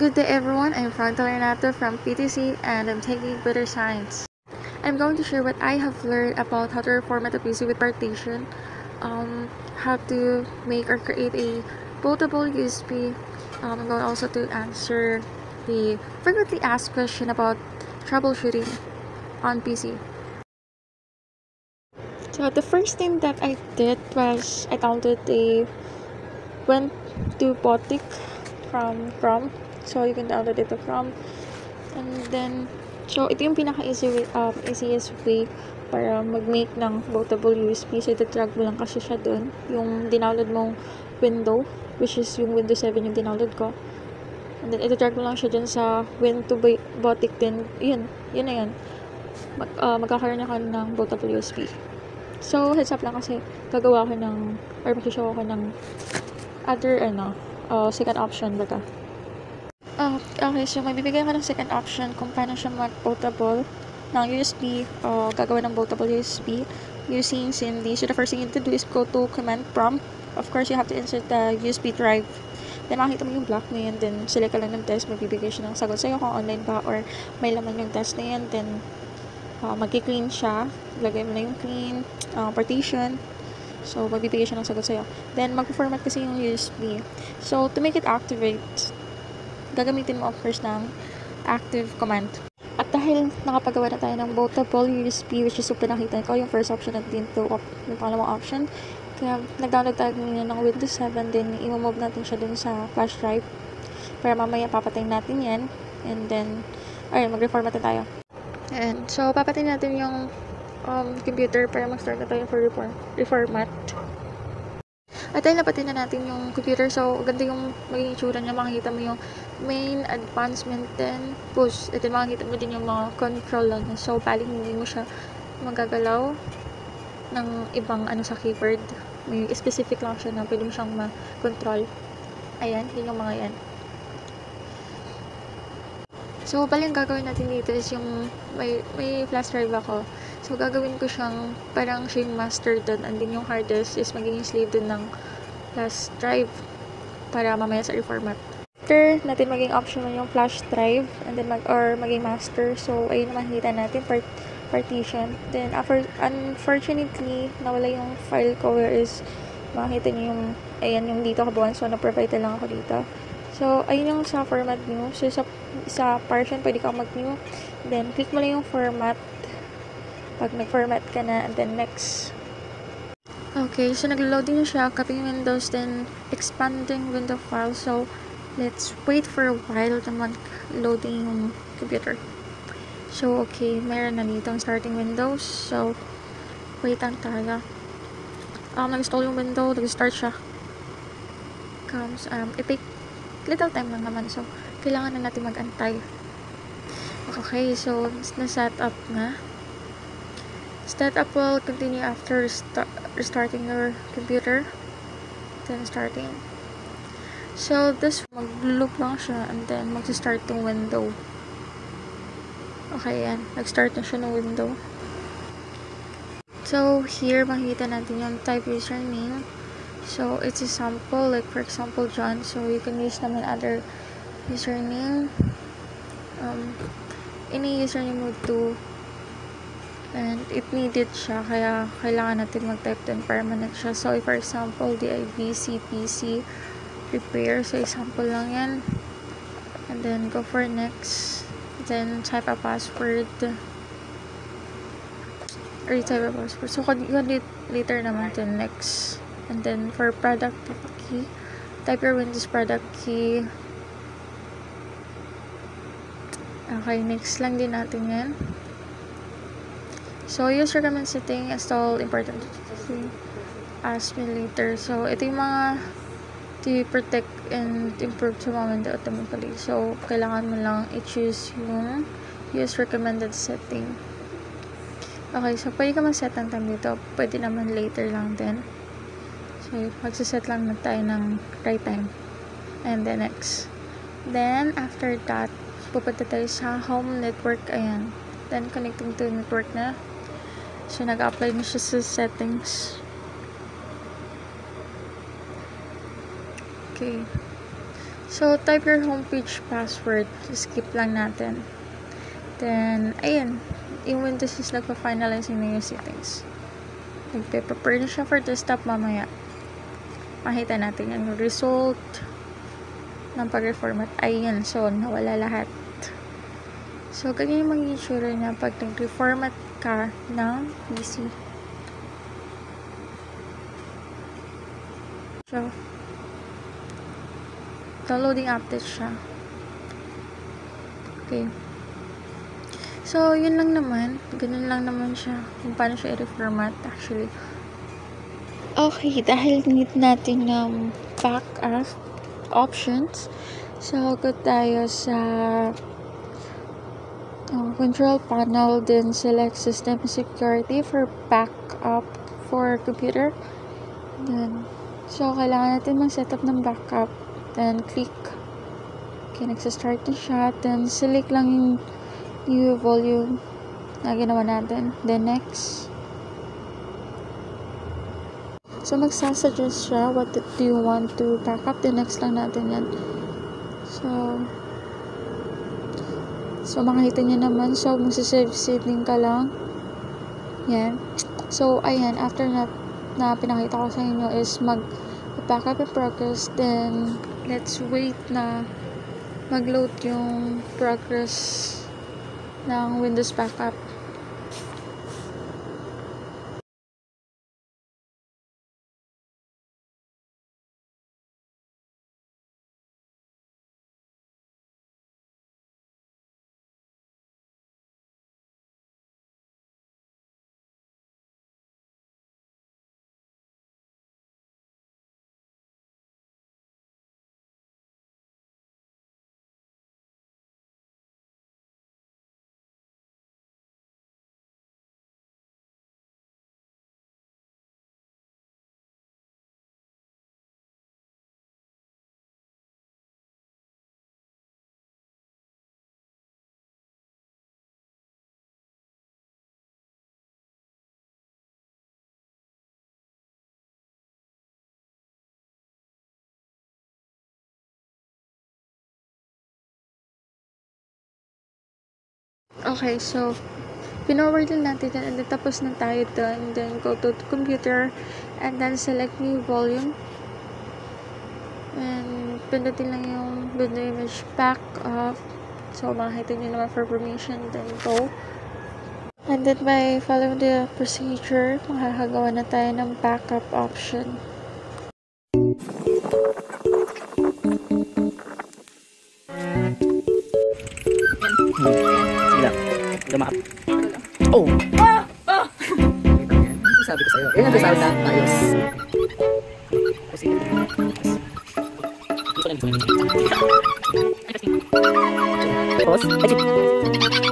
Good day everyone, I'm Franco Renato from PTC and I'm taking computer science. I'm going to share what I have learned about how to reformat a PC with partition, how to make or create a bootable USB. I'm going also to answer the frequently asked question about troubleshooting on PC. So the first thing that I did was I went to Botic from Chrome. So you can download it to Chrome. And then, so ito yung easiest way para mag-make ng bootable USB. So ito-drag mo lang kasi siya dun. Yung dinownload mong window, which is yung Windows 7 yung dinownload ko. And then ito-drag mo lang siya dyan sa Botic din. Yun na yun. Magkakaroon na ka ng bootable USB. So, heads up lang kasi gagawa ko ng, or makishow ko ng other, second option baga. Okay, so may bibigyan ka ng second option kung paano siya mag-bootable ng USB o gagawa ng bootable USB using SIMD. So, the first thing you need to do is go to command prompt. Of course, you have to insert the USB drive. Then, makikita mo yung block na yan. Then, select ka lang ng test. Magbibigay siya ng sagot sa'yo kung online ba or may laman yung test na yan. Then, mag-clean siya. Lagay mo na yung clean, partition. So, magbibigay siya ng sagot sa'yo. Then, mag-format kasi yung USB. So, to make it activate, gagamitin mo of course ng active command. At dahil nakapagawa na tayo ng bootable USB, which is yung pinakita ko, yung first option at din to yung pangalawang option. Kaya nag-download tayo ngayon ng Windows 7, then i-move natin siya dun sa flash drive. Para mamaya papatayin natin yan. And then, mag-reformat na tayo. And so, papatayin natin yung computer para mag-start na tayo for reformat. At dahil napatin na natin yung computer, so ganda yung magiging itsura niya. Makikita mo yung main, advancement, then push. At then makikita mo din yung mga control lang niya. So, bali hindi mo siya magagalaw ng ibang sa keyboard. May specific lang siya na pwede mo siyang ma-control. Ayan, yun yung mga yan. So, bali yung gagawin natin dito is yung may flash drive ako. So, gagawin ko siyang parang siya yung master dun, and then yung hard disk is magiging slave dun ng flash drive para mamaya sa reformat. After natin maging optional yung flash drive and then maging master. So, ayun naman kita natin partition. Then, unfortunately, nawala yung file ko where is makikita niyo yung yung dito kabuuan. So, na-provide lang ako dito. So, ayun yung sa format new. So, sa partition, pwede kang mag-new. Then, click mo lang yung format. Pag nag-format ka na, and then next. Okay, so nag-loading na siya, copying windows, then expanding window file. So, let's wait for a while na mag-loading yung computer. So, okay, meron na dito ang starting windows. So, wait lang tayo. Nag-install yung window, nag-start siya. It take little time lang naman. So, kailangan na natin mag-antay. Okay, so, na-set up na. Setup will continue after restarting your computer. Then starting. So this mag-loop lang siya and then mag-start yung window. Okay, yan. Nag-start na siya ng window. So here makikita natin yung type username. So it's a sample, like for example John. So you can use naman other username. Any username would do. And it needed siya, kaya kailangan natin mag-type din permanent siya. So, for example, div cpc repair. So, example lang yan. And then, go for next. Then, type a password. Or type a password. So, later naman to next. And then, for product key, type your Windows product key. Okay, next lang din natin yan. So, use recommend setting, install important thing, ask me later. So, ito yung mga to protect and improve sa mga window automatically. So, kailangan mo lang i-choose yung use recommended setting. Okay, so pwede ka mag-set ng time dito. Pwede naman later lang din. So, magsiset lang na tayo ng right time. And then next. Then, after that, pupunta tayo sa home network. Ayan. Then, connecting to network na. So, nag-apply na siya sa settings. Okay. So, type your homepage password. Skip lang natin. Then, ayun. Yung Windows is nagpa-finalize na yung settings. Nagpe-prepare na siya for desktop mamaya. Makita natin yung result ng pag-reformat. Ayun. So, nawala lahat. So, ganyan yung mag-itsura niya pag nag-reformat ka ng PC. So, downloading update siya. Okay. So, yun lang naman. Ganun lang naman siya. Kung paano siya i-reformat actually. Okay, dahil need natin ng backup options. So, go tayo sa control panel, then select system security for backup for computer. Then, so, kailangan natin mag-setup ng backup. Then, click. Okay, nagsa-start na siya. Then, select lang yung new volume na ginawa natin. Then, next. So, magsasuggest siya. What do you want to back up? Then, next lang natin yan. So, makikita niya naman. So, magsasave setting ka lang. Yan. So, ayan. After na pinakita ko sa inyo is mag-backup in progress. Then, let's wait na mag-load yung progress ng Windows backup. Okay, so pinorward lang natin yan and then tapos na tayo dun. Then go to computer and then select new volume and pindutin lang yung window image backup. So makikita nyo naman for permission, then go. And then by following the procedure, makakagawa na tayo ng backup option. Sige lang. Lumakap. Oh! Sabi ko sa'yo. Yan ang sabi na ayos. Tapos, exit.